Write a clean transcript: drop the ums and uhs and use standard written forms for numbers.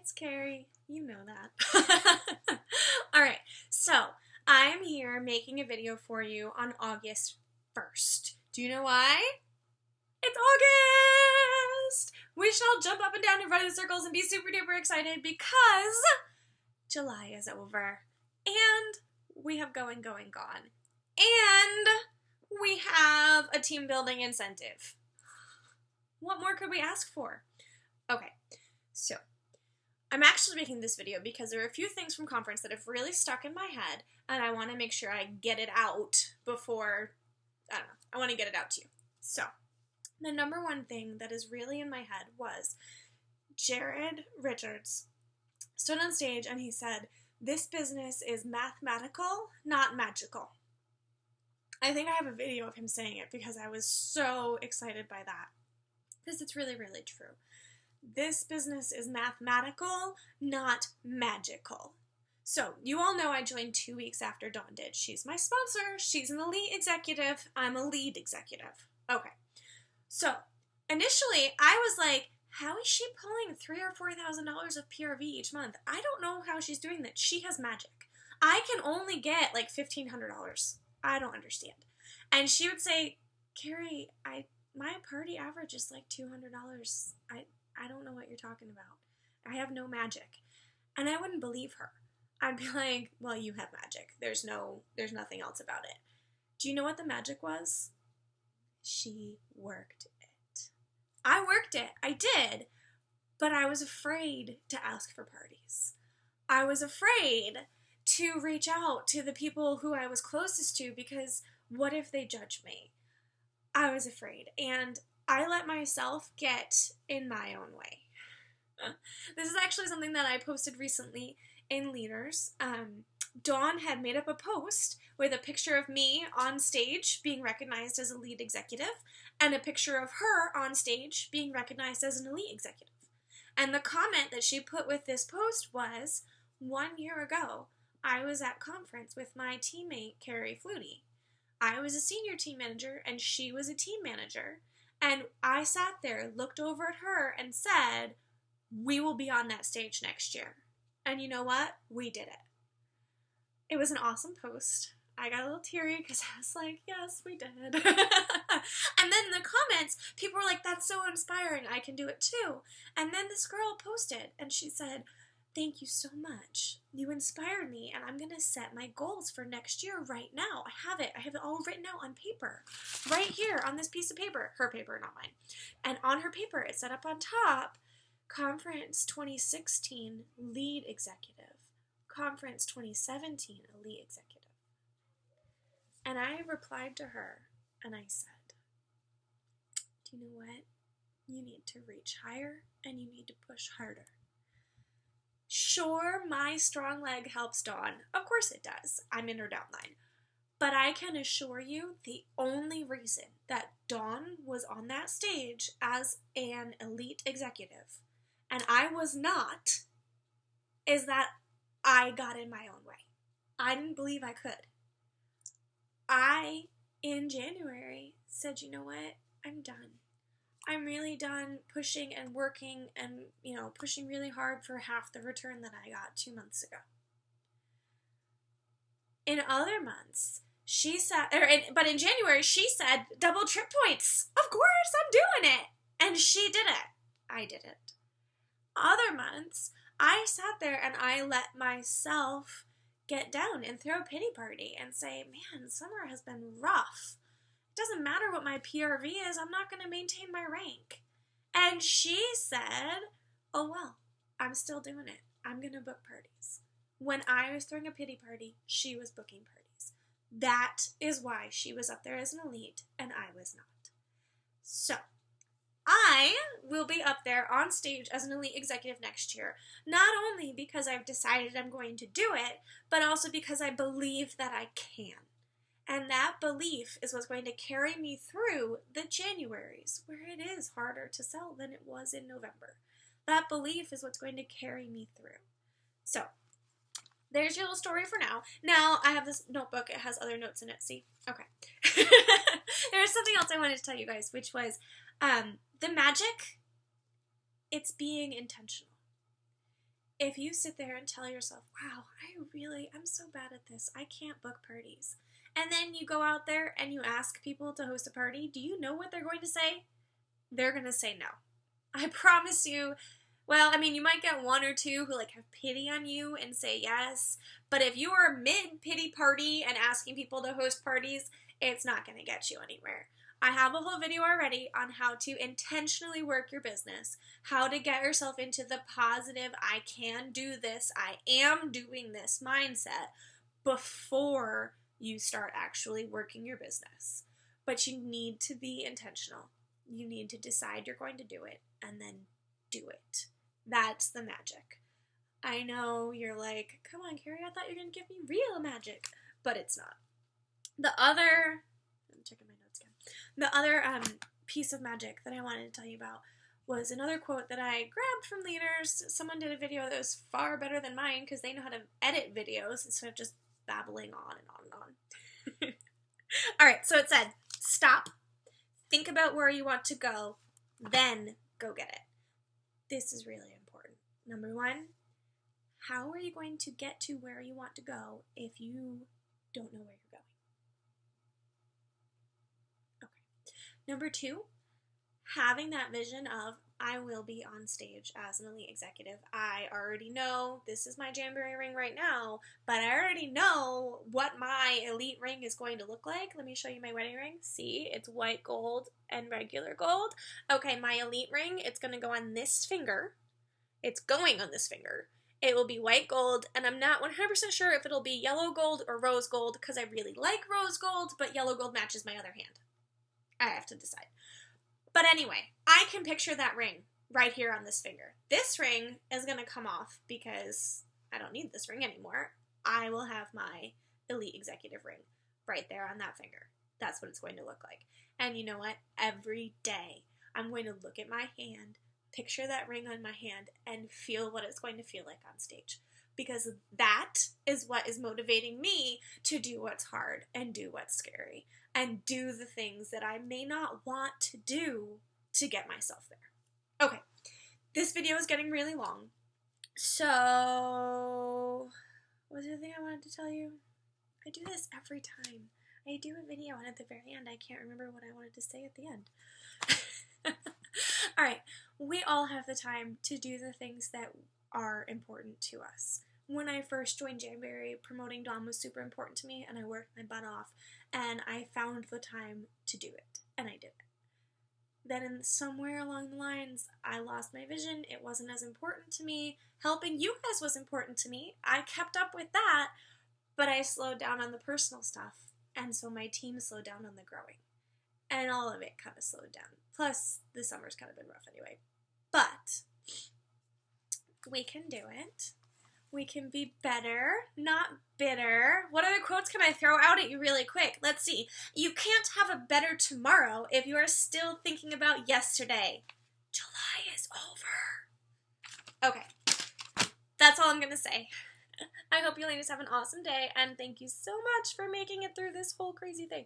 it's Kerry. You know that. Alright, so I'm here making a video for you on August 1st. Do you know why? It's August! We shall jump up and down and run in circles and be super duper excited because July is over. And we have going, gone. And we have a team building incentive. What more could we ask for? Okay, so I'm actually making this video because there are a few things from conference that have really stuck in my head, and I want to make sure I get it out before, I don't know, I want to get it out to you. So, the number one thing that is really in my head was Jared Richards stood on stage and he said, "This business is mathematical, not magical." I think I have a video of him saying it because I was so excited by that. Because it's really, really true. This business is mathematical, not magical. So, you all know I joined 2 weeks after Dawn did. She's my sponsor. She's an elite executive. I'm a lead executive. Okay. So, initially, I was like, how is she pulling $3,000 or $4,000 of PRV each month? I don't know how she's doing that. She has magic. I can only get like $1,500. I don't understand. And she would say, Kerry, my party average is like $200. I don't know what you're talking about. I have no magic. And I wouldn't believe her. I'd be like, well, you have magic. There's nothing else about it. Do you know what the magic was? She worked it. I worked it. I did. But I was afraid to ask for parties. I was afraid to reach out to the people who I was closest to because what if they judge me? I was afraid. And I let myself get in my own way. This is actually something that I posted recently in Leaders. Dawn had made up a post with a picture of me on stage being recognized as a lead executive and a picture of her on stage being recognized as an elite executive. And the comment that she put with this post was, 1 year ago, I was at conference with my teammate, Kerry. I was a senior team manager and she was a team manager. And I sat there, looked over at her and said, we will be on that stage next year. And you know what? We did it. It was an awesome post. I got a little teary because I was like, yes, we did. And then in the comments, people were like, that's so inspiring. I can do it too. And then this girl posted and she said, thank you so much. You inspired me and I'm going to set my goals for next year right now. I have it all written out on paper. Right here on this piece of paper. Her paper, not mine. And on her paper, it said up on top, Conference 2016 Lead Executive. Conference 2017 Elite Executive. And I replied to her and I said, do you know what? You need to reach higher and you need to push harder. Sure, my strong leg helps Dawn. Of course it does. I'm in her downline. But I can assure you the only reason that Dawn was on that stage as an elite executive and I was not is that I got in my own way. I didn't believe I could. I, in January, said, you know what? I'm done. I'm really done pushing and working and, pushing really hard for half the return that I got 2 months ago. In other months, she said, but in January, she said, double trip points. Of course, I'm doing it. And she did it. I didn't. Other months, I sat there and I let myself get down and throw a pity party and say, man, summer has been rough. It doesn't matter what my PRV is, I'm not going to maintain my rank. And she said, oh well, I'm still doing it. I'm going to book parties. When I was throwing a pity party, she was booking parties. That is why she was up there as an elite and I was not. So, I will be up there on stage as an elite executive next year, not only because I've decided I'm going to do it, but also because I believe that I can. And that belief is what's going to carry me through the Januaries, where it is harder to sell than it was in November. That belief is what's going to carry me through. So, there's your little story for now. Now, I have this notebook. It has other notes in it. See? Okay. There's something else I wanted to tell you guys, which was the magic, it's being intentional. if you sit there and tell yourself, wow, I'm so bad at this, I can't book parties, and then you go out there and you ask people to host a party, do you know what they're going to say? They're going to say no. I promise you. Well, I mean, you might get one or two who like have pity on you and say yes, but if you are mid-pity party and asking people to host parties, it's not going to get you anywhere. I have a whole video already on how to intentionally work your business, how to get yourself into the positive, I can do this, I am doing this mindset before you start actually working your business. But you need to be intentional. You need to decide you're going to do it and then do it. That's the magic. I know you're like, come on, Kerry, I thought you were going to give me real magic, but it's not. I'm checking my notes again. The other piece of magic that I wanted to tell you about was another quote that I grabbed from leaders. Someone did a video that was far better than mine because they know how to edit videos instead of just babbling on and on and on. All right, so it said, stop, think about where you want to go, then go get it. This is really important. Number one, how are you going to get to where you want to go if you don't know where you're going? Okay. Number two, having that vision of, I will be on stage as an elite executive. I already know this is my Jamberry ring right now, but I already know what my elite ring is going to look like. Let me show you my wedding ring. See, it's white gold and regular gold. Okay, my elite ring, it's going to go on this finger. It's going on this finger. It will be white gold, and I'm not 100% sure if it'll be yellow gold or rose gold because I really like rose gold, but yellow gold matches my other hand. I have to decide. But anyway, I can picture that ring right here on this finger. This ring is going to come off because I don't need this ring anymore. I will have my elite executive ring right there on that finger. That's what it's going to look like. And you know what? Every day I'm going to look at my hand, picture that ring on my hand, and feel what it's going to feel like on stage. Because that is what is motivating me to do what's hard and do what's scary and do the things that I may not want to do to get myself there. Okay, this video is getting really long. So, what was the other thing I wanted to tell you? I do this every time. I do a video and at the very end I can't remember what I wanted to say at the end. Alright, we all have the time to do the things that are important to us. When I first joined Jamberry, promoting Dom was super important to me, and I worked my butt off, and I found the time to do it, and I did it. Then somewhere along the lines, I lost my vision. It wasn't as important to me. Helping you guys was important to me. I kept up with that, but I slowed down on the personal stuff, and so my team slowed down on the growing, and all of it kind of slowed down. Plus, the summer's kind of been rough anyway. But we can do it. We can be better, not bitter. What other quotes can I throw out at you really quick? Let's see. You can't have a better tomorrow if you are still thinking about yesterday. July is over. Okay. That's all I'm going to say. I hope you ladies have an awesome day, and thank you so much for making it through this whole crazy thing.